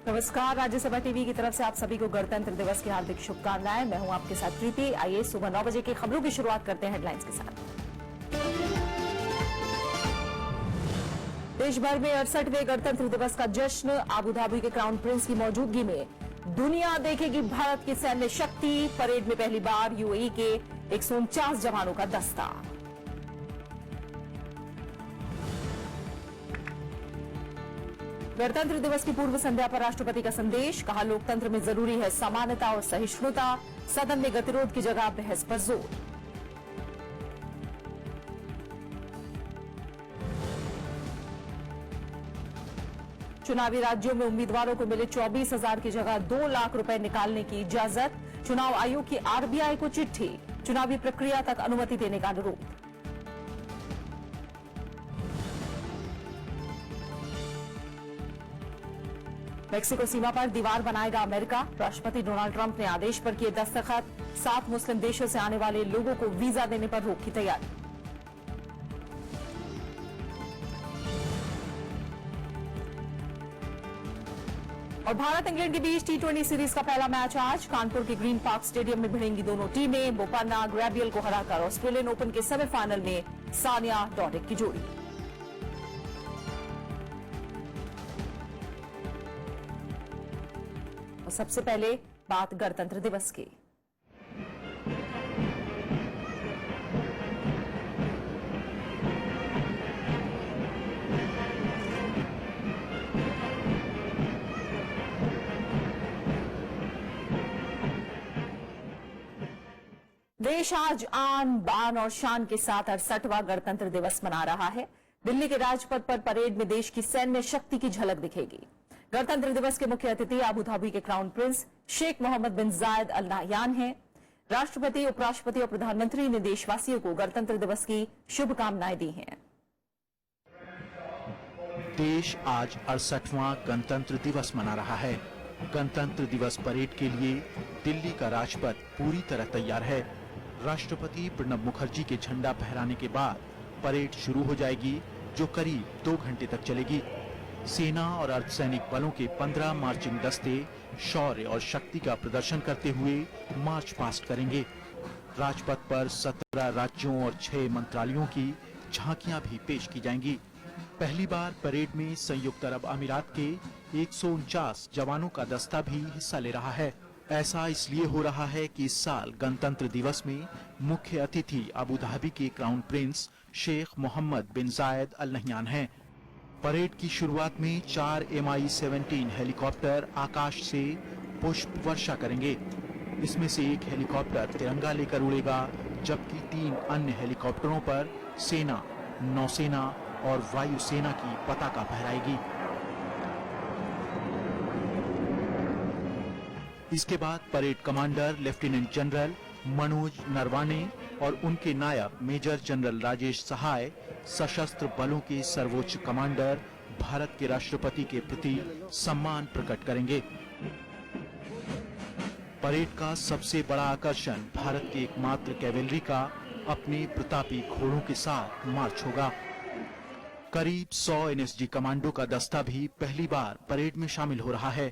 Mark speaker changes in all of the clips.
Speaker 1: नमस्कार, राज्यसभा टीवी की तरफ से आप सभी को गणतंत्र दिवस की हार्दिक शुभकामनाएं। मैं हूं आपके साथ प्रीति। आइए सुबह 9 बजे की खबरों की शुरुआत करते हैं हेडलाइंस के साथ। देश भर में 68वें गणतंत्र दिवस का जश्न। अबू धाबी के क्राउन प्रिंस की मौजूदगी में दुनिया देखेगी भारत की सैन्य शक्ति। परेड में पहली बार यूएई के 149 जवानों का दस्ता। गणतंत्र दिवस की पूर्व संध्या पर राष्ट्रपति का संदेश। कहा, लोकतंत्र में जरूरी है समानता और सहिष्णुता। सदन में गतिरोध की जगह बहस पर जोर। चुनावी राज्यों में उम्मीदवारों को मिले 24,000 की जगह 2 लाख रुपए निकालने की इजाजत। चुनाव आयोग की आरबीआई को चिट्ठी। चुनावी प्रक्रिया तक अनुमति देने का अनुरोध। मेक्सिको सीमा पर दीवार बनाएगा अमेरिका। राष्ट्रपति डोनाल्ड ट्रंप ने आदेश पर किए दस्तखत। 7 मुस्लिम देशों से आने वाले लोगों को वीजा देने पर रोक की तैयारी। और भारत इंग्लैंड के बीच T20 सीरीज का पहला मैच आज। कानपुर के ग्रीन पार्क स्टेडियम में भिड़ेंगी दोनों टीमें। बोपन्ना ग्रेबियल को हराकर ऑस्ट्रेलियन ओपन के सेमीफाइनल में सानिया डॉडिक की जोड़ी। और सबसे पहले बात गणतंत्र दिवस की। देश आज आन बान और शान के साथ 68वां गणतंत्र दिवस मना रहा है। दिल्ली के राजपथ पर परेड में देश की सैन्य शक्ति की झलक दिखेगी। गणतंत्र दिवस के मुख्य अतिथि अबू धाबी के क्राउन प्रिंस शेख मोहम्मद बिन जायद अल नाहयान हैं। राष्ट्रपति, उपराष्ट्रपति और प्रधानमंत्री ने देशवासियों को गणतंत्र दिवस की शुभकामनाएं दी हैं।
Speaker 2: देश आज 68वां गणतंत्र दिवस मना रहा है। गणतंत्र दिवस परेड के लिए दिल्ली का राजपथ पूरी तरह तैयार है। राष्ट्रपति प्रणब मुखर्जी के झंडा फहराने के बाद परेड शुरू हो जाएगी, जो करीब 2 घंटे तक चलेगी। सेना और अर्धसैनिक बलों के 15 मार्चिंग दस्ते शौर्य और शक्ति का प्रदर्शन करते हुए मार्च पास्ट करेंगे। राजपथ पर 17 राज्यों और 6 मंत्रालयों की झांकियां भी पेश की जाएंगी। पहली बार परेड में संयुक्त अरब अमीरात के 149 जवानों का दस्ता भी हिस्सा ले रहा है। ऐसा इसलिए हो रहा है कि इस साल गणतंत्र दिवस में मुख्य अतिथि अबू धाबी के क्राउन प्रिंस शेख मोहम्मद बिन जायद अल नहयान हैं। परेड की शुरुआत में 4 Mi-17 हेलीकॉप्टर आकाश से पुष्प वर्षा करेंगे। इसमें से एक हेलीकॉप्टर तिरंगा लेकर उड़ेगा, जबकि 3 अन्य हेलीकॉप्टरों पर सेना, नौसेना और वायुसेना की पताका फहराएगी। इसके बाद parade commander lieutenant general Manoj Naravane और उनके नायब मेजर जनरल राजेश सहाय सशस्त्र बलों के सर्वोच्च कमांडर भारत के राष्ट्रपति के प्रति सम्मान प्रकट करेंगे। परेड का सबसे बड़ा आकर्षण भारत के एकमात्र कैवेलरी का अपने प्रतापी घोड़ों के साथ मार्च होगा। करीब 100 NSG कमांडो का दस्ता भी पहली बार परेड में शामिल हो रहा है।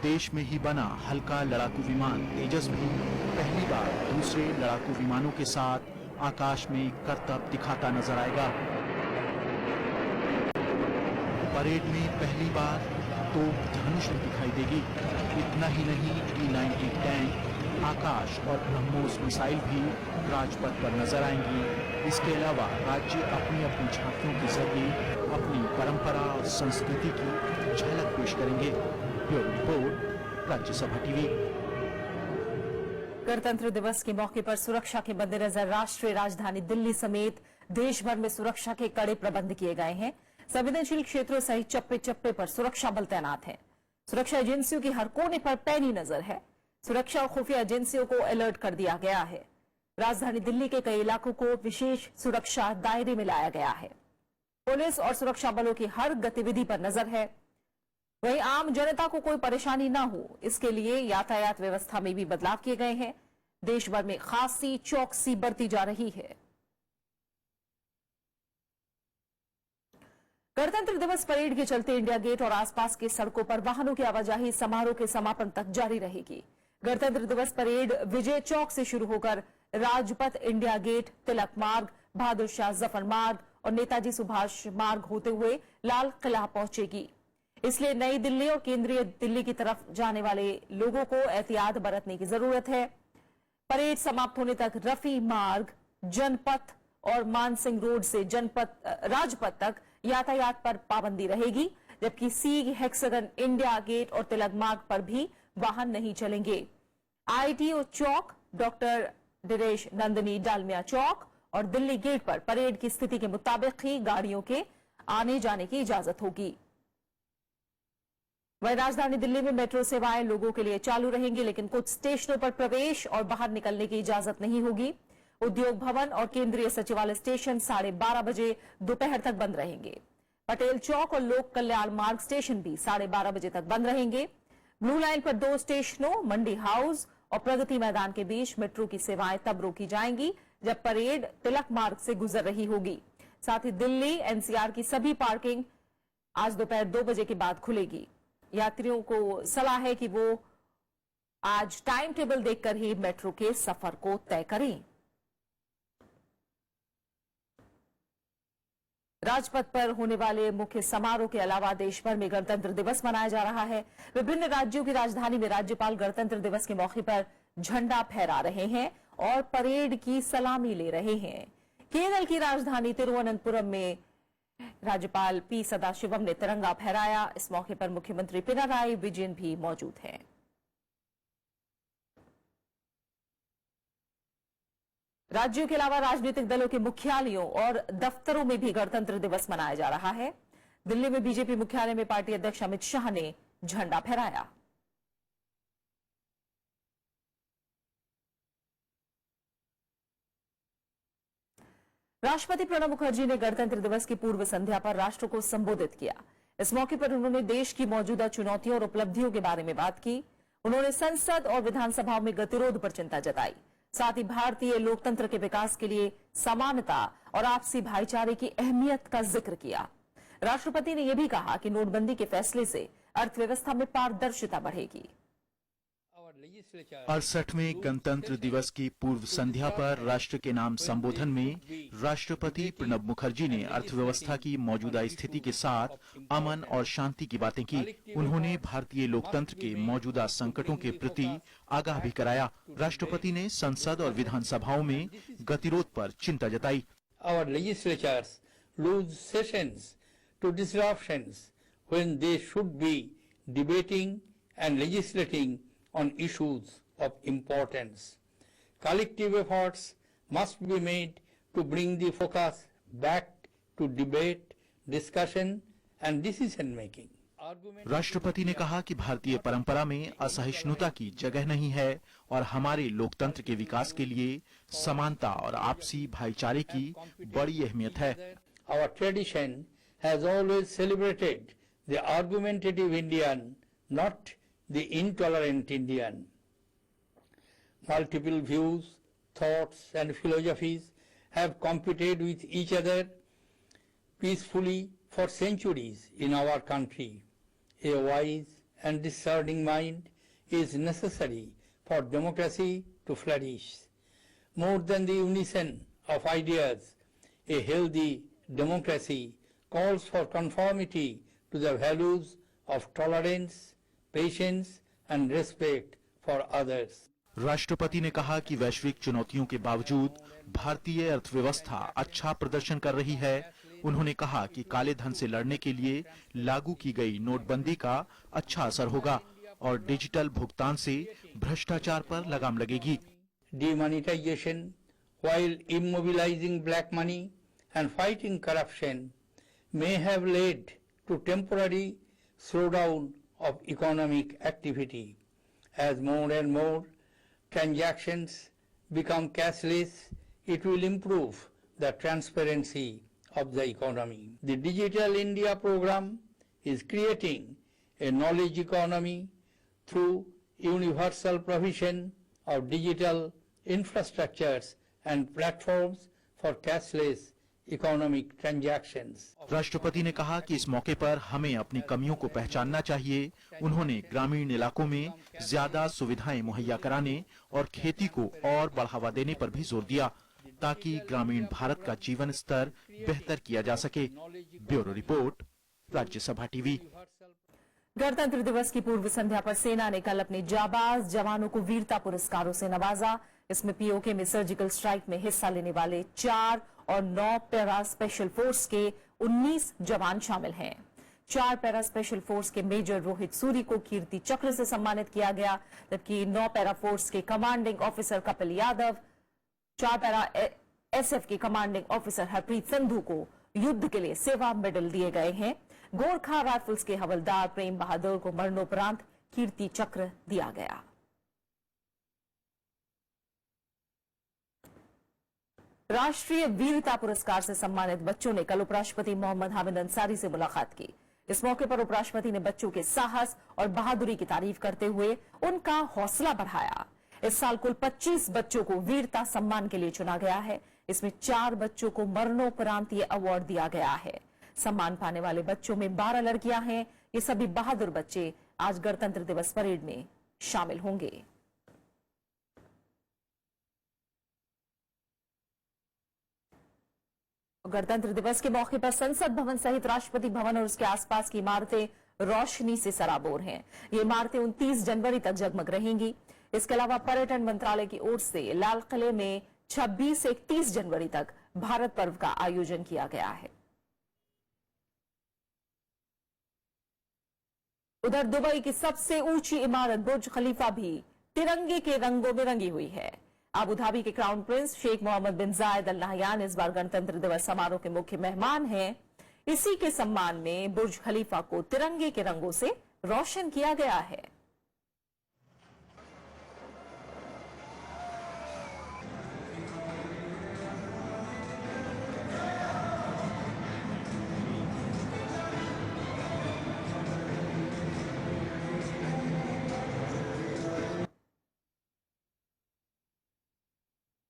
Speaker 2: देश में ही बना हल्का लड़ाकू विमान तेजस भी पहली बार दूसरे लड़ाकू विमानों के साथ आकाश में करतब दिखाता नजर आएगा। परेड में पहली बार तोप धनुष दिखाई देगी। इतना ही नहीं, T-90 टैंक, आकाश और ब्रह्मोस मिसाइल भी राजपथ पर नजर आएंगी। इसके अलावा राज्य अपनी अपनी झांकियों के जरिए अपनी परंपरा और संस्कृति की झलक पेश करेंगे। Bureau report, Rajya Sabha TV.
Speaker 1: गणतंत्र दिवस के मौके पर सुरक्षा के मद्देनजर राष्ट्रीय राजधानी दिल्ली समेत देश भर में सुरक्षा के कड़े प्रबंध किए गए हैं। संवेदनशील क्षेत्रों सहित चप्पे चप्पे पर सुरक्षा बल तैनात है। सुरक्षा एजेंसियों की हर कोने पर पैनी नजर है। सुरक्षा और खुफिया एजेंसियों को अलर्ट कर दिया गया है। राजधानी दिल्ली के कई इलाकों को विशेष सुरक्षा दायरे में लाया गया है। पुलिस और सुरक्षा बलों की हर गतिविधि पर नजर है। वहीं आम जनता को कोई परेशानी न हो, इसके लिए यातायात व्यवस्था में भी बदलाव किए गए हैं। देश भर में खासी चौकसी बरती जा रही है। गणतंत्र दिवस परेड के चलते इंडिया गेट और आसपास के सड़कों पर वाहनों की आवाजाही समारोह के समापन तक जारी रहेगी। गणतंत्र दिवस परेड विजय चौक से शुरू होकर राजपथ, इंडिया गेट, तिलक मार्ग, बहादुर शाह जफर मार्ग और नेताजी सुभाष मार्ग होते हुए लाल किला पहुंचेगी। इसलिए नई दिल्ली और केंद्रीय दिल्ली की तरफ जाने वाले लोगों को एहतियात बरतने की जरूरत है। परेड समाप्त होने तक रफी मार्ग, जनपथ और मानसिंह रोड से राजपथ तक यातायात पर पाबंदी रहेगी, जबकि सी हेक्सागन, इंडिया गेट और तिलक मार्ग पर भी वाहन नहीं चलेंगे। आईटीओ चौक, डॉक्टर दिनेश नंदिनी डालमिया चौक और दिल्ली गेट पर परेड की स्थिति के मुताबिक ही गाड़ियों के आने जाने की इजाजत होगी। वहीं राजधानी दिल्ली में मेट्रो सेवाएं लोगों के लिए चालू रहेंगी, लेकिन कुछ स्टेशनों पर प्रवेश और बाहर निकलने की इजाजत नहीं होगी। उद्योग भवन और केंद्रीय सचिवालय स्टेशन 12:30 बजे दोपहर तक बंद रहेंगे। पटेल चौक और लोक कल्याण मार्ग स्टेशन भी 12:30 बजे तक बंद रहेंगे। ब्लू लाइन पर 2 स्टेशनों मंडी हाउस और प्रगति मैदान के बीच मेट्रो की सेवाएं तब रोकी जाएंगी जब परेड तिलक मार्ग से गुजर रही होगी। साथ ही दिल्ली एनसीआर की सभी पार्किंग आज दोपहर 2 बजे के बाद खुलेगी। यात्रियों को सलाह है कि वो आज टाइम टेबल देखकर ही मेट्रो के सफर को तय करें। राजपथ पर होने वाले मुख्य समारोह के अलावा देश भर में गणतंत्र दिवस मनाया जा रहा है। विभिन्न राज्यों की राजधानी में राज्यपाल गणतंत्र दिवस के मौके पर झंडा फहरा रहे हैं और परेड की सलामी ले रहे हैं। केरल की राजधानी तिरुवनंतपुरम में राज्यपाल पी सदाशिवम ने तिरंगा फहराया। इस मौके पर मुख्यमंत्री पिनाराई विजयन भी मौजूद हैं। राज्यों के अलावा राजनीतिक दलों के मुख्यालयों और दफ्तरों में भी गणतंत्र दिवस मनाया जा रहा है। दिल्ली में बीजेपी मुख्यालय में पार्टी अध्यक्ष अमित शाह ने झंडा फहराया। राष्ट्रपति प्रणब मुखर्जी ने गणतंत्र दिवस की पूर्व संध्या पर राष्ट्र को संबोधित किया। इस मौके पर उन्होंने देश की मौजूदा चुनौतियों और उपलब्धियों के बारे में बात की। उन्होंने संसद और विधानसभाओं में गतिरोध पर चिंता जताई। साथ ही भारतीय लोकतंत्र के विकास के लिए समानता और आपसी भाईचारे की अहमियत का जिक्र किया। राष्ट्रपति ने यह भी कहा कि नोटबंदी के फैसले से अर्थव्यवस्था में पारदर्शिता बढ़ेगी।
Speaker 2: 68वें गणतंत्र दिवस की पूर्व संध्या पर राष्ट्र के नाम संबोधन में राष्ट्रपति प्रणब मुखर्जी ने अर्थव्यवस्था की मौजूदा स्थिति के साथ अमन और शांति की बातें की। उन्होंने भारतीय लोकतंत्र के मौजूदा संकटों के प्रति आगाह भी कराया। राष्ट्रपति ने संसद और विधानसभाओं में गतिरोध पर चिंता जताई।
Speaker 3: Our legislatures lose sessions to disruptions when they should be debating and legislating on issues of importance. Collective efforts must be made to bring the focus back to debate, discussion and decision making.
Speaker 2: राष्ट्रपति ने कहा कि भारतीय परंपरा में असहिष्णुता की जगह नहीं है और हमारे लोकतंत्र के विकास के लिए समानता और आपसी भाईचारे की बड़ी अहमियत है।
Speaker 3: Our tradition has always celebrated the argumentative Indian, not the intolerant Indian. Multiple views, thoughts and philosophies have competed with each other peacefully for centuries in our country. A wise and discerning mind is necessary for democracy to flourish. More than the unison of ideas, a healthy democracy calls for conformity to the values of tolerance, patience and respect for others.
Speaker 2: राष्ट्रपति ने कहा कि वैश्विक चुनौतियों के बावजूद भारतीय अर्थव्यवस्था अच्छा प्रदर्शन कर रही है। उन्होंने कहा कि काले धन से लड़ने के लिए लागू की गई नोटबंदी का अच्छा असर होगा और डिजिटल भुगतान से भ्रष्टाचार पर लगाम लगेगी।
Speaker 3: Demonetization, while immobilizing black money and fighting corruption, may have led to temporary slowdown of economic activity. As more and more transactions become cashless, it will improve the transparency of the economy. The Digital India program is creating a knowledge economy through universal provision of digital infrastructures and platforms for cashless economic transactions.
Speaker 2: राष्ट्रपति ने कहा कि इस मौके पर हमें अपनी कमियों को पहचानना चाहिए। उन्होंने ग्रामीण इलाकों में ज्यादा सुविधाएं मुहैया कराने और खेती को और बढ़ावा देने पर भी जोर दिया, ताकि ग्रामीण भारत का जीवन स्तर बेहतर किया जा सके। Bureau report, Rajya Sabha TV.
Speaker 1: गणतंत्र दिवस की पूर्व संध्या पर सेना ने कल अपने जाबाज जवानों को वीरता पुरस्कारों से नवाजा। इसमें पीओके में सर्जिकल स्ट्राइक में हिस्सा लेने वाले 4 और 9 पैरा स्पेशल फोर्स के 19 जवान शामिल हैं। 4 पैरा स्पेशल फोर्स के मेजर रोहित सूरी को कीर्ति चक्र से सम्मानित किया गया, जबकि 9 पैरा फोर्स के commanding officer Kapil Yadav, 4 para SF के कमांडिंग ऑफिसर हरप्रीत संधू को युद्ध के लिए सेवा मेडल दिए गए हैं। गोरखा राइफल्स के हवलदार प्रेम बहादुर को मरणोपरांत कीर्ति चक्र दिया गया। राष्ट्रीय वीरता पुरस्कार से सम्मानित बच्चों ने कल उपराष्ट्रपति मोहम्मद हामिद अंसारी से मुलाकात की। इस मौके पर उपराष्ट्रपति ने बच्चों के साहस और बहादुरी की तारीफ करते हुए उनका हौसला बढ़ाया। इस साल कुल 25 बच्चों को वीरता सम्मान के लिए चुना गया है। इसमें 4 बच्चों को मरणोपरांत ये अवार्ड दिया गया है। सम्मान पाने वाले बच्चों में 12 लड़कियां हैं। ये सभी बहादुर बच्चे आज गणतंत्र दिवस परेड में शामिल होंगे। गणतंत्र दिवस के मौके पर संसद भवन सहित राष्ट्रपति भवन और उसके आसपास की इमारतें रोशनी से सराबोर हैं। ये इमारतें 29 जनवरी तक जगमग रहेंगी। इसके अलावा पर्यटन मंत्रालय की ओर से लाल किले में 26 से 31 जनवरी तक भारत पर्व का आयोजन किया गया है। उधर दुबई की सबसे ऊंची इमारत बुर्ज खलीफा भी तिरंगे के रंगों में रंगी हुई है। अबू धाबी के क्राउन प्रिंस शेख मोहम्मद बिन जायद अल नहयान इस बार गणतंत्र दिवस समारोह के मुख्य मेहमान हैं। इसी के सम्मान में बुर्ज खलीफा को तिरंगे के रंगों से रोशन किया गया है।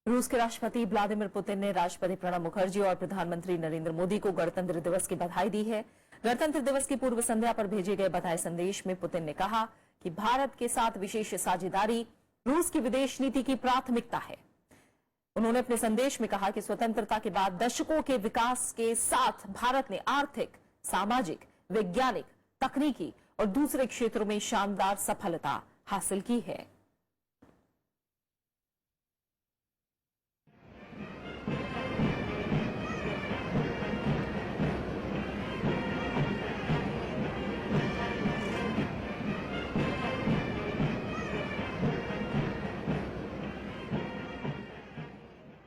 Speaker 1: रूस के राष्ट्रपति व्लादिमीर पुतिन ने राष्ट्रपति प्रणब मुखर्जी और प्रधानमंत्री नरेंद्र मोदी को गणतंत्र दिवस की बधाई दी है। गणतंत्र दिवस की पूर्व संध्या पर भेजे गए बधाई संदेश में पुतिन ने कहा कि भारत के साथ विशेष साझेदारी रूस की विदेश नीति की प्राथमिकता है। उन्होंने अपने संदेश में कहा कि स्वतंत्रता के बाद दशकों के विकास के साथ भारत ने आर्थिक, सामाजिक, वैज्ञानिक, तकनीकी और दूसरे क्षेत्रों में शानदार सफलता हासिल की है।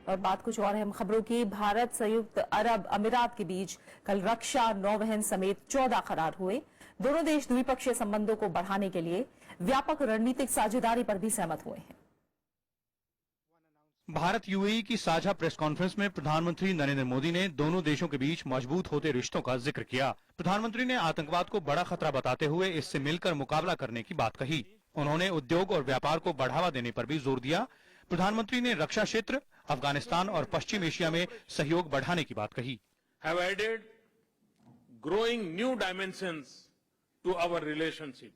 Speaker 1: और बात कुछ और अहम खबरों की। भारत संयुक्त अरब अमीरात के बीच कल रक्षा, नौवहन समेत 14 करार हुए। दोनों देश द्विपक्षीय संबंधों को बढ़ाने के लिए व्यापक रणनीतिक साझेदारी पर भी सहमत हुए हैं।
Speaker 4: भारत यूएई की साझा प्रेस कॉन्फ्रेंस में प्रधानमंत्री नरेंद्र मोदी ने दोनों देशों के बीच मजबूत होते रिश्तों का जिक्र किया। प्रधानमंत्री ने आतंकवाद को बड़ा खतरा बताते हुए इससे मिलकर मुकाबला करने की बात कही। उन्होंने उद्योग और व्यापार को बढ़ावा देने पर भी जोर दिया। प्रधानमंत्री ने रक्षा क्षेत्र, अफगानिस्तान और पश्चिम एशिया में सहयोग बढ़ाने की बात कही।
Speaker 5: Have added growing new dimensions to our relationship.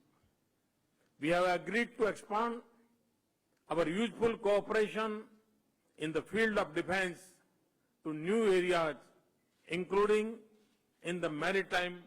Speaker 5: We have agreed to expand our useful cooperation in the field of defense to new areas, including in the maritime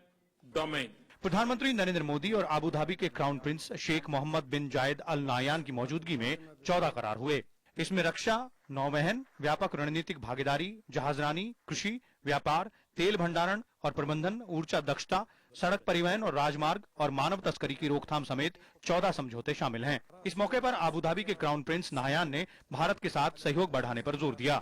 Speaker 5: domain.
Speaker 4: प्रधानमंत्री नरेंद्र मोदी और अबू धाबी के crown prince Sheikh Mohammad बिन जायद अल नायान की मौजूदगी में 14 करार हुए। इसमें रक्षा, नौवहन, व्यापक रणनीतिक भागीदारी, जहाजरानी, कृषि, व्यापार, तेल भंडारण और प्रबंधन, ऊर्जा दक्षता, सड़क परिवहन और राजमार्ग और मानव तस्करी की रोकथाम समेत 14 समझौते शामिल हैं। इस मौके पर अबू धाबी के क्राउन प्रिंस नाहयान ने भारत के साथ सहयोग बढ़ाने पर जोर दिया।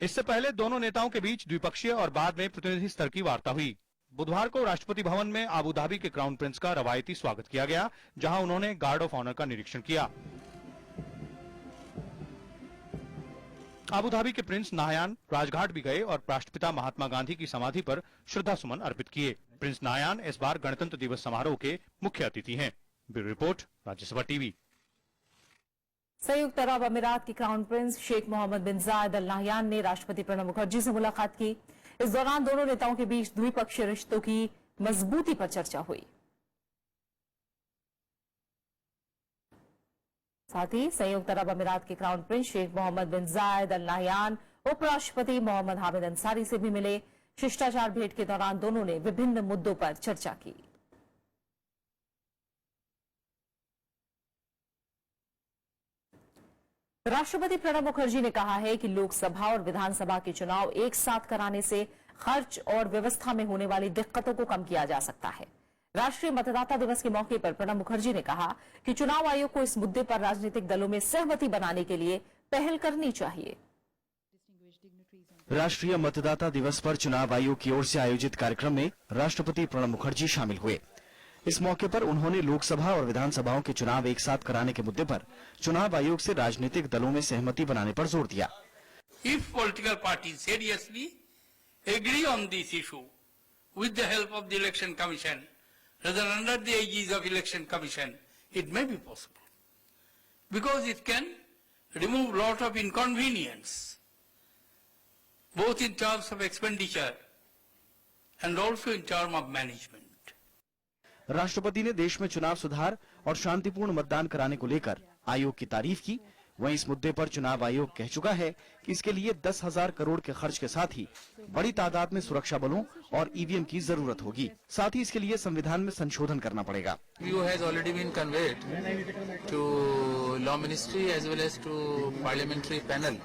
Speaker 4: इससे पहले दोनों नेताओं के बीच द्विपक्षीय और बाद में प्रतिनिधि स्तर की वार्ता हुई। बुधवार को राष्ट्रपति भवन में अबू धाबी के क्राउन प्रिंस का रवायती स्वागत किया गया, जहां उन्होंने गार्ड ऑफ ऑनर का निरीक्षण किया। अबू धाबी के प्रिंस नाहयान राजघाट भी गए और राष्ट्रपिता महात्मा गांधी की समाधि पर श्रद्धा सुमन अर्पित किए। प्रिंस नाहयान इस बार गणतंत्र दिवस समारोह के मुख्य अतिथि हैं। Bureau report, Rajya Sabha TV.
Speaker 1: संयुक्त अरब अमीरात के क्राउन प्रिंस शेख मोहम्मद बिन जायद अल नाहयान ने राष्ट्रपति प्रणब मुखर्जी से मुलाकात की। इस दौरान दोनों नेताओं के बीच द्विपक्षीय रिश्तों की मजबूती पर चर्चा हुई। साथ ही संयुक्त अरब अमीरात के क्राउन प्रिंस शेख मोहम्मद बिन जायद अल नाहयान उपराष्ट्रपति मोहम्मद हामिद अंसारी से भी मिले। शिष्टाचार भेंट के दौरान दोनों ने विभिन्न मुद्दों पर चर्चा की। राष्ट्रपति प्रणब मुखर्जी ने कहा है कि लोकसभा और विधानसभा के चुनाव एक साथ कराने से खर्च और व्यवस्था में होने वाली दिक्कतों को कम किया जा सकता है। राष्ट्रीय मतदाता दिवस के मौके पर प्रणब मुखर्जी ने कहा कि चुनाव आयोग को इस मुद्दे पर राजनीतिक दलों में सहमति बनाने के लिए पहल करनी चाहिए।
Speaker 6: राष्ट्रीय मतदाता दिवस पर चुनाव आयोग की ओर से आयोजित कार्यक्रम में राष्ट्रपति प्रणब मुखर्जी शामिल हुए। इस मौके पर उन्होंने लोकसभा और विधानसभाओं के चुनाव एक साथ कराने के मुद्दे पर चुनाव आयोग से राजनीतिक दलों में सहमति बनाने पर जोर दिया।
Speaker 3: If political parties seriously agree on this issue with the help of the Election Commission, rather under the aegis of Election Commission, it may be possible. Because it can remove a lot of inconvenience, both in terms of expenditure and also in terms of management.
Speaker 6: राष्ट्रपति ने देश में चुनाव सुधार और शांतिपूर्ण मतदान कराने को लेकर आयोग की तारीफ की। वहीं इस मुद्दे पर चुनाव आयोग कह चुका है कि इसके लिए 10,000 करोड़ के खर्च के साथ ही बड़ी तादाद में सुरक्षा बलों और ईवीएम की जरूरत होगी। साथ ही इसके लिए संविधान में संशोधन करना पड़ेगा।
Speaker 7: View has already been conveyed to Law Ministry as well as to Parliamentary panel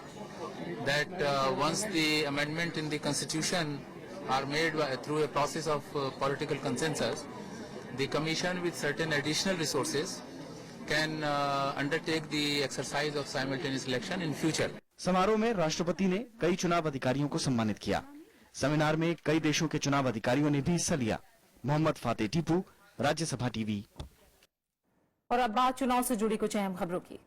Speaker 7: that once the amendment in the Constitution are made through a process of political consensus, the Commission with certain additional resources can undertake the exercise of simultaneous election in future.
Speaker 6: समारोह में राष्ट्रपति ने कई चुनाव अधिकारियों को सम्मानित किया। सेमिनार में कई देशों के चुनाव अधिकारियों ने भी हिस्सा लिया। मोहम्मद फातेह टीपू, राज्यसभा टीवी।
Speaker 1: और अब बात चुनाव से जुड़ी कुछ अहम खबरों की।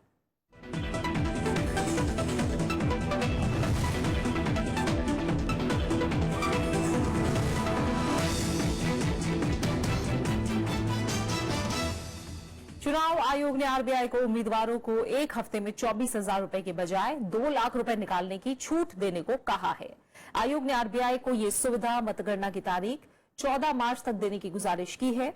Speaker 1: चुनाव आयोग ने आरबीआई को उम्मीदवारों को एक हफ्ते में 24,000 रुपए के बजाय 2 लाख रुपए निकालने की छूट देने को कहा है। आयोग ने आरबीआई को यह सुविधा मतगणना की तारीख 14 मार्च तक देने की गुजारिश की है।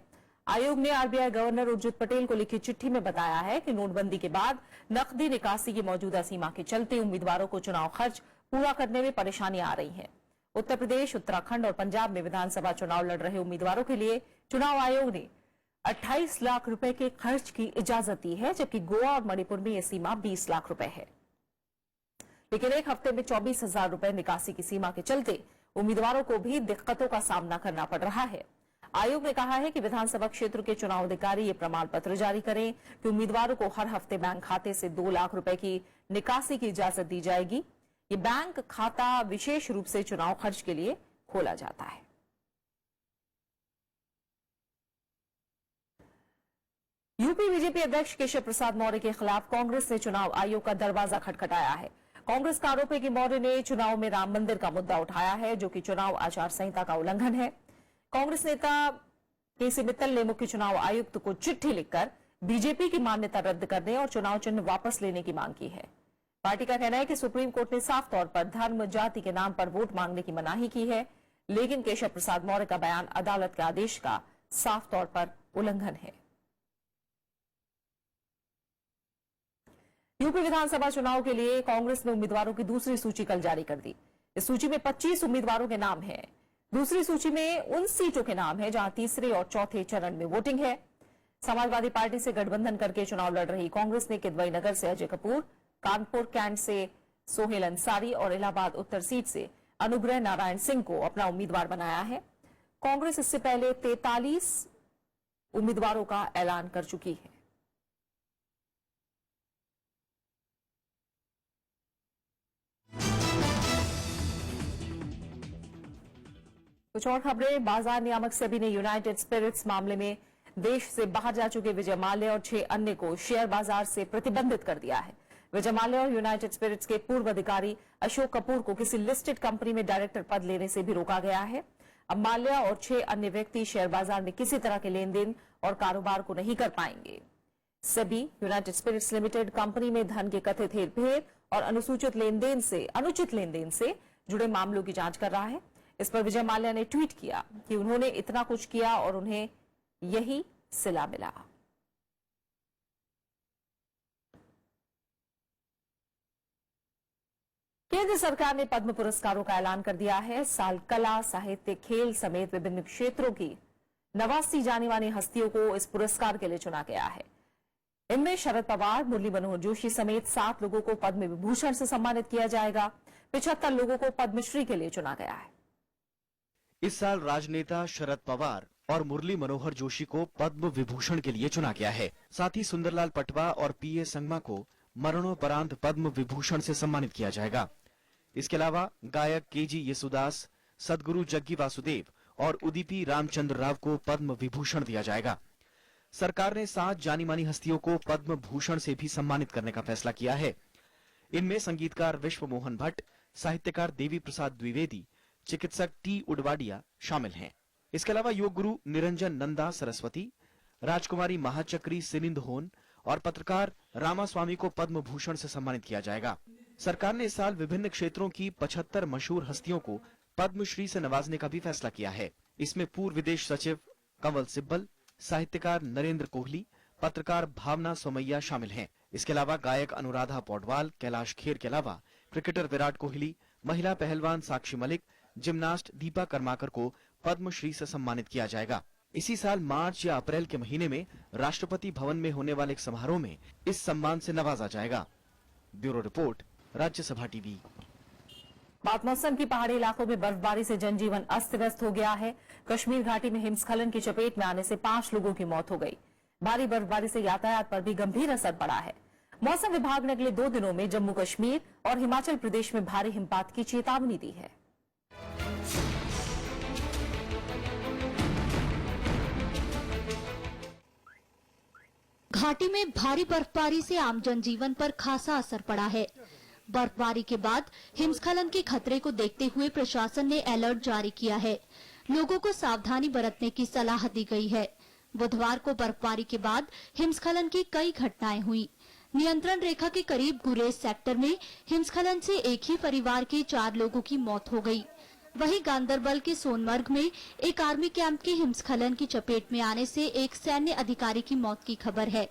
Speaker 1: आयोग ने आरबीआई गवर्नर उर्जित पटेल को लिखी चिट्ठी में बताया है कि नोटबंदी के बाद नकदी निकासी की मौजूदा सीमा के चलते उम्मीदवारों को चुनाव खर्च पूरा करने में परेशानियां आ रही हैं। उत्तर प्रदेश, उत्तराखंड और पंजाब में विधानसभा चुनाव लड़ रहे उम्मीदवारों के लिए चुनाव आयोग ने 28 लाख रुपए के खर्च की इजाजत दी है, जबकि गोवा और मणिपुर में यह सीमा 20 लाख रुपए है। लेकिन एक हफ्ते में 24,000 रुपए निकासी की सीमा के चलते उम्मीदवारों को भी दिक्कतों का सामना करना पड़ रहा है। आयोग ने कहा है कि विधानसभा क्षेत्र के चुनाव अधिकारी ये प्रमाण पत्र जारी करें कि उम्मीदवारों को हर हफ्ते बैंक खाते से 2 लाख रुपए की निकासी की इजाजत दी जाएगी। ये बैंक खाता विशेष रूप से चुनाव खर्च के लिए खोला जाता है। यूपी बीजेपी अध्यक्ष केशव प्रसाद मौर्य के खिलाफ कांग्रेस ने चुनाव आयोग का दरवाजा खटखटाया है। कांग्रेस का आरोप है कि मौर्य ने चुनाव में राम मंदिर का मुद्दा उठाया है, जो कि चुनाव आचार संहिता का उल्लंघन है। कांग्रेस नेता केसी मित्तल ने मुख्य चुनाव आयुक्त को चिट्ठी लिखकर बीजेपी की मान्यता रद्द करने और चुनाव चिन्ह वापस लेने की मांग की है। पार्टी का कहना है कि सुप्रीम कोर्ट ने साफ तौर पर धर्म जाति के नाम पर वोट मांगने की मनाही की है, लेकिन केशव प्रसाद मौर्य का बयान अदालत के आदेश का साफ तौर पर उल्लंघन है। यूपी विधानसभा चुनाव के लिए कांग्रेस ने उम्मीदवारों की दूसरी सूची कल जारी कर दी। इस सूची में 25 उम्मीदवारों के नाम हैं। दूसरी सूची में उन सीटों के नाम हैं जहां तीसरे और चौथे चरण में वोटिंग है। समाजवादी पार्टी से गठबंधन करके चुनाव लड़ रही कांग्रेस ने किदवई नगर से अजय कपूर, कानपुर कैंट से सोहेल अंसारी और इलाहाबाद उत्तर सीट से अनुग्रह नारायण सिंह को अपना उम्मीदवार बनाया है। कांग्रेस इससे पहले 43 उम्मीदवारों का ऐलान कर चुकी है। कुछ और खबरें। बाजार नियामक सेबी ने यूनाइटेड स्पिरिट्स मामले में देश से बाहर जा चुके विजय माल्या और 6 अन्य को शेयर बाजार से प्रतिबंधित कर दिया है। विजय माल्या और यूनाइटेड स्पिरिट्स के पूर्व अधिकारी अशोक कपूर को किसी लिस्टेड कंपनी में डायरेक्टर पद लेने से भी रोका गया है। अब माल्या और 6 अन्य व्यक्ति शेयर बाजार में किसी तरह के लेन देन और कारोबार को नहीं कर पाएंगे। SEBI United Spirits Limited company में धन के कथित हेरफेर और अनुचित लेन देन से जुड़े मामलों की जांच कर रहा है। इस पर विजय माल्या ने ट्वीट किया कि उन्होंने इतना कुछ किया और उन्हें यही सिला मिला। केंद्र सरकार ने पद्म पुरस्कारों का ऐलान कर दिया है। साल कला, साहित्य, खेल समेत विभिन्न क्षेत्रों की 89 जानी मानी हस्तियों को इस पुरस्कार के लिए चुना गया है। इनमें शरद पवार, मुरली मनोहर जोशी समेत 7 लोगों को पद्म विभूषण से सम्मानित किया जाएगा। 75 लोगों को पद्मश्री के लिए चुना गया है।
Speaker 6: इस साल राजनेता शरद पवार और मुरली मनोहर जोशी को पद्म विभूषण के लिए चुना गया है। साथ ही सुंदरलाल पटवा और पीए संगमा को मरणोपरांत पद्म विभूषण से सम्मानित किया जाएगा। इसके अलावा गायक केजी येसुदास, सदगुरु जग्गी वासुदेव और उदीपी रामचंद्र राव को पद्म विभूषण दिया जाएगा। सरकार ने 7 जानी मानी हस्तियों को पद्म भूषण से भी सम्मानित करने का फैसला किया है। इनमें संगीतकार विश्व मोहन भट्ट, साहित्यकार देवी प्रसाद द्विवेदी, चिकित्सक टी उडवाडिया शामिल हैं। इसके अलावा योग गुरु निरंजन नंदा सरस्वती, राजकुमारी महाचक्री सिनिंद होन और पत्रकार रामास्वामी को पद्म भूषण से सम्मानित किया जाएगा। सरकार ने इस साल विभिन्न क्षेत्रों की 75 मशहूर हस्तियों को पद्मश्री से नवाजने का भी फैसला किया है। इसमें पूर्व विदेश सचिव कंवल सिब्बल, साहित्यकार नरेंद्र कोहली, पत्रकार भावना सोमैया शामिल हैं। इसके अलावा गायक अनुराधा पौडवाल, कैलाश खेर के अलावा क्रिकेटर विराट कोहली, महिला पहलवान साक्षी मलिक, जिम्नास्ट दीपा कर्माकर को पद्मश्री से सम्मानित किया जाएगा। इसी साल मार्च या अप्रैल के महीने में राष्ट्रपति भवन में होने वाले एक समारोह में इस सम्मान से नवाजा जाएगा। Bureau report, Rajya Sabha TV.
Speaker 1: बात मौसम की। पहाड़ी इलाकों में बर्फबारी से जनजीवन अस्त व्यस्त हो गया है। कश्मीर घाटी में हिमस्खलन की चपेट में आने से 5 लोगों की मौत हो गई। भारी बर्फबारी से यातायात पर भी गंभीर असर पड़ा है। मौसम विभाग ने अगले 2 दिनों में जम्मू कश्मीर और हिमाचल प्रदेश में भारी हिमपात की चेतावनी दी है।
Speaker 8: घाटी में भारी बर्फबारी से आम जनजीवन पर खासा असर पड़ा है। बर्फबारी के बाद हिमस्खलन के खतरे को देखते हुए प्रशासन ने अलर्ट जारी किया है। लोगों को सावधानी बरतने की सलाह दी गई है। बुधवार को बर्फबारी के बाद हिमस्खलन की कई घटनाएं हुई। नियंत्रण रेखा के करीब गुरेज सेक्टर में हिमस्खलन से एक ही परिवार के 4 लोगों की मौत हो गई। वहीं गांदरबल के सोनमर्ग में एक आर्मी कैंप के हिमस्खलन की चपेट में आने से एक सैन्य अधिकारी की मौत की खबर है।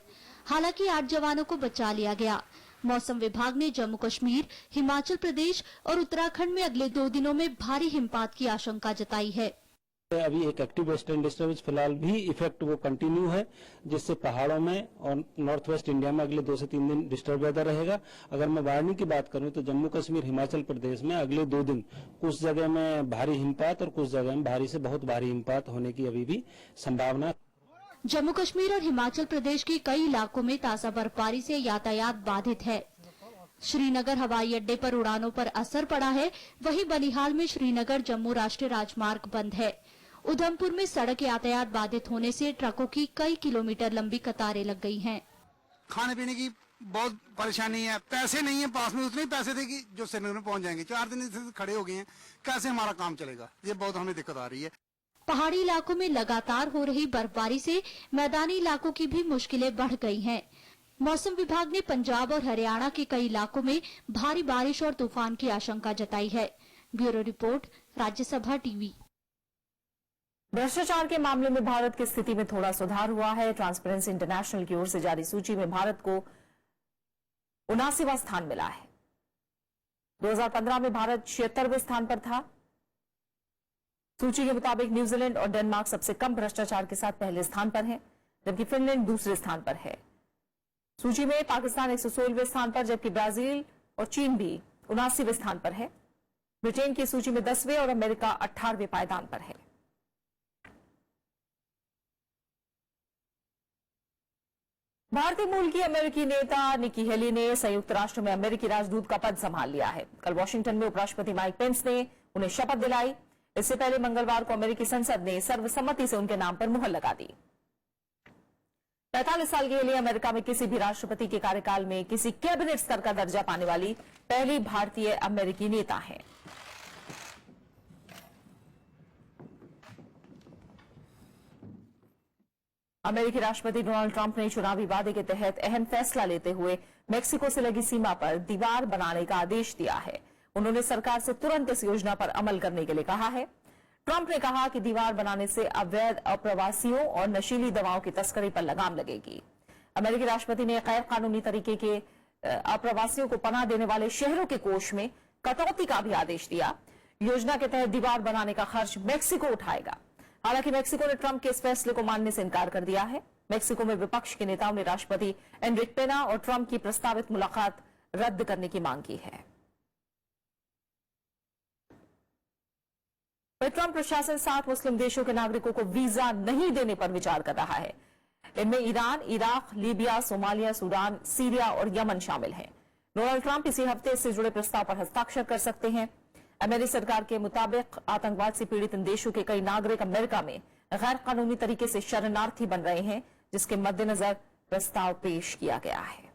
Speaker 8: हालांकि 8 जवानों को बचा लिया गया। मौसम विभाग ने जम्मू कश्मीर, हिमाचल प्रदेश और उत्तराखंड में अगले 2 दिनों में भारी हिमपात की आशंका जताई है।
Speaker 9: अभी एक एक्टिव वेस्टर्न डिस्टर्बेंस फिलहाल भी इफेक्ट वो कंटिन्यू है, जिससे पहाड़ों में और नॉर्थ वेस्ट इंडिया में अगले 2 से 3 दिन डिस्टर्ब वेदर रहेगा। अगर मैं वार्निंग की बात करूं तो जम्मू कश्मीर, हिमाचल प्रदेश में अगले 2 दिन कुछ जगह में भारी हिमपात और कुछ जगह में भारी से बहुत भारी हिमपात होने की अभी भी संभावना।
Speaker 8: जम्मू कश्मीर और हिमाचल प्रदेश के कई इलाकों में ताजा बर्फबारी से यातायात बाधित है। श्रीनगर हवाई अड्डे पर उड़ानों पर असर पड़ा है। वहीं बनिहाल में श्रीनगर जम्मू राष्ट्रीय राजमार्ग बंद है। उधमपुर में सड़क यातायात बाधित होने से ट्रकों की कई किलोमीटर लंबी कतारें लग गई हैं।
Speaker 10: खाने पीने की बहुत परेशानी है, पैसे नहीं है पास में, उतने ही पैसे थे कि जो श्रीनगर में पहुंच जाएंगे। 4 दिन से खड़े हो गए हैं, कैसे हमारा काम चलेगा, ये बहुत हमें दिक्कत आ रही है।
Speaker 8: पहाड़ी इलाकों में लगातार हो रही बर्फबारी से मैदानी इलाकों की भी मुश्किलें बढ़ गई हैं। मौसम विभाग ने पंजाब और हरियाणा के कई इलाकों में भारी बारिश और तूफान की आशंका जताई है। Bureau report, Rajya Sabha TV.
Speaker 1: भ्रष्टाचार के मामले में भारत की स्थिति में थोड़ा सुधार हुआ है। ट्रांसपेरेंसी इंटरनेशनल की ओर से जारी सूची में भारत को 79वां स्थान मिला है। 2015 में भारत 76वें स्थान पर था। सूची के मुताबिक न्यूजीलैंड और डेनमार्क सबसे कम भ्रष्टाचार के साथ पहले स्थान पर हैं, जबकि फिनलैंड दूसरे स्थान पर है। सूची में पाकिस्तान 116वें स्थान पर, जबकि ब्राजील और चीन भी 79वें स्थान पर है। ब्रिटेन की सूची में 10वें और अमेरिका 18वें पायदान पर है। भारतीय मूल की अमेरिकी नेता निकी हेली ने संयुक्त राष्ट्र में अमेरिकी राजदूत का पद संभाल लिया है। कल वॉशिंगटन में उपराष्ट्रपति माइक पेंस ने उन्हें शपथ दिलाई। इससे पहले मंगलवार को अमेरिकी संसद ने सर्वसम्मति से उनके नाम पर मुहर लगा दी। 45 साल के लिए अमेरिका में किसी भी राष्ट्रपति के कार्यकाल में किसी कैबिनेट स्तर का दर्जा पाने वाली पहली भारतीय अमेरिकी नेता हैं। अमेरिकी राष्ट्रपति डोनाल्ड ट्रंप ने चुनावी वादे के तहत अहम फैसला लेते हुए मेक्सिको से लगी सीमा पर दीवार बनाने का आदेश दिया है। उन्होंने सरकार से तुरंत इस योजना पर अमल करने के लिए कहा है। ट्रंप ने कहा कि दीवार बनाने से अवैध अप्रवासियों और नशीली दवाओं की तस्करी पर लगाम लगेगी। अमेरिकी राष्ट्रपति ने गैर कानूनी तरीके के अप्रवासियों को पनाह देने वाले शहरों के कोष में कटौती का भी आदेश दिया। योजना के तहत दीवार बनाने का खर्च मेक्सिको उठाएगा। हालांकि मेक्सिको ने ट्रंप के इस फैसले को मानने से इनकार कर दिया है। मेक्सिको में विपक्ष के नेताओं ने राष्ट्रपति एनरिक पेना और ट्रंप की प्रस्तावित मुलाकात रद्द करने की मांग की है। ट्रंप प्रशासन 7 मुस्लिम देशों के नागरिकों को वीजा नहीं देने पर विचार कर रहा है। इनमें Iran, Iraq, Libya, Somalia, Sudan, Syria और यमन शामिल हैं। डोनाल्ड ट्रंप इसी हफ्ते इससे जुड़े प्रस्ताव पर हस्ताक्षर कर सकते हैं। अमेरिकी सरकार के मुताबिक आतंकवाद से पीड़ित इन देशों के कई नागरिक अमेरिका में गैर कानूनी तरीके से शरणार्थी बन रहे हैं, जिसके मद्देनजर प्रस्ताव पेश किया गया है।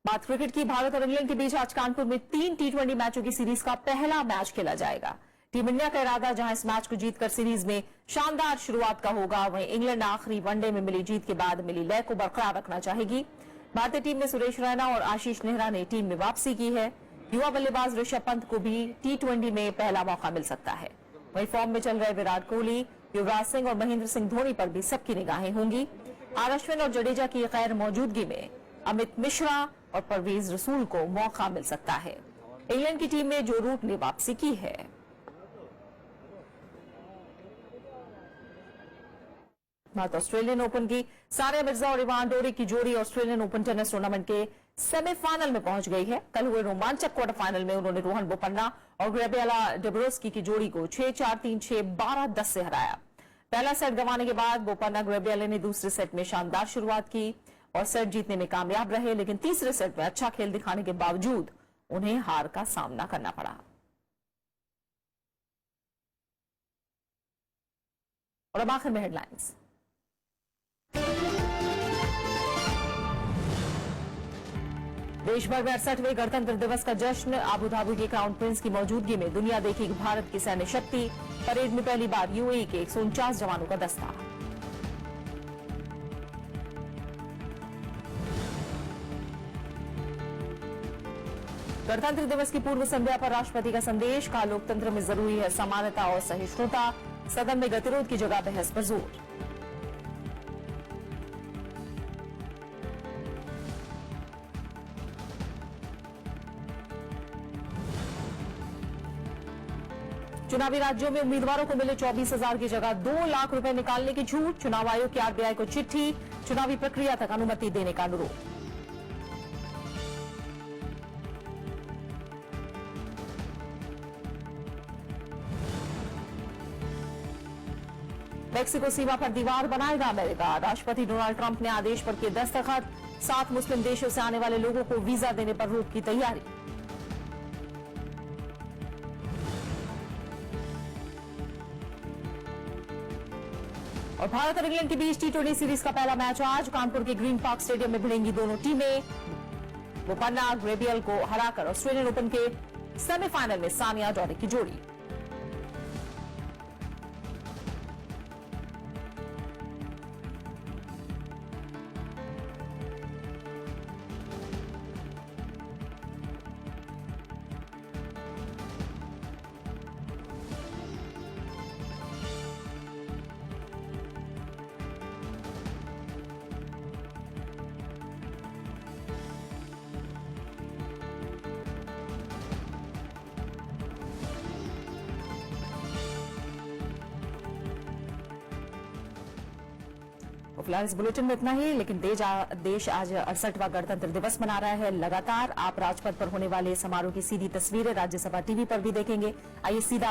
Speaker 1: बात क्रिकेट की। भारत और इंग्लैंड के बीच आज कानपुर में 3 T20 मैचों की सीरीज का पहला मैच खेला जाएगा। टीम इंडिया का इरादा जहां इस मैच को जीतकर सीरीज में शानदार शुरुआत का होगा, वहीं इंग्लैंड आखिरी वनडे में मिली जीत के बाद मिली लय को बरकरार रखना चाहेगी। भारतीय टीम में सुरेश रैना और आशीष नेहरा ने टीम में वापसी की है। युवा बल्लेबाज ऋषभ पंत को भी T20 में पहला मौका मिल सकता है। वहीं फॉर्म में चल रहे विराट कोहली, युवराज सिंह और महेंद्र सिंह धोनी पर भी सबकी निगाहें होंगी। अश्विन और जडेजा की गैर मौजूदगी में अमित मिश्रा और परवेज रसूल को मौका मिल सकता है। इंग्लैंड की टीम में जो रूट ने वापसी की है। बात ऑस्ट्रेलियन ओपन की। सानिया मिर्जा और इवान डोरिक की जोड़ी ऑस्ट्रेलियन ओपन टेनिस टूर्नामेंट के सेमीफाइनल में पहुंच गई है। कल हुए रोमांचक क्वार्टर फाइनल में उन्होंने रोहन बोपन्ना और ग्रेबियाला डेब्रोस्की की जोड़ी को 6-4, 3-6, 12-10 से हराया। पहला सेट गंवाने के बाद बोपन्ना ग्रेबियाला ने दूसरे सेट में शानदार शुरुआत की और सेट जीतने में कामयाब रहे, लेकिन तीसरे सेट में अच्छा खेल दिखाने के बावजूद उन्हें हार का सामना करना पड़ा। और अब आखिर में हेडलाइंस। देश भर में 68वें गणतंत्र दिवस का जश्न। आबू धाबी के क्राउन प्रिंस की मौजूदगी में दुनिया देखेगी भारत की सैन्य शक्ति। परेड में पहली बार यूएई के 149 जवानों का दस्ता। गणतंत्र दिवस की पूर्व संध्या पर राष्ट्रपति का संदेश। कहा, लोकतंत्र में जरूरी है समानता और सहिष्णुता। सदन में गतिरोध की जगह बहस पर जोर। चुनावी राज्यों में उम्मीदवारों को मिले 24,000 की जगह 2 लाख रुपए निकालने की छूट। चुनाव आयोग की आरबीआई को चिट्ठी। चुनावी प्रक्रिया तक अनुमति देने का अनुरोध। मेक्सिको सीमा पर दीवार बनाएगा अमेरिका। राष्ट्रपति डोनाल्ड ट्रंप ने आदेश पर किए दस्तखत। 7 मुस्लिम देशों से आने वाले लोगों को वीजा देने पर रोक की तैयारी। और भारत और इंग्लैंड के बीच T20 सीरीज का पहला मैच आज। कानपुर के ग्रीन पार्क स्टेडियम में भिड़ेंगी दोनों टीमें। बोपन्ना ग्रेबियल को हराकर ऑस्ट्रेलियन ओपन के सेमीफाइनल में सानिया डोरिक की जोड़ी। फिलहाल इस बुलेटिन में इतना ही, लेकिन देश आज 68वां गणतंत्र दिवस मना रहा है। लगातार आप राजपथ पर होने वाले समारोह की सीधी तस्वीरें राज्यसभा टीवी पर भी देखेंगे। आइए सीधा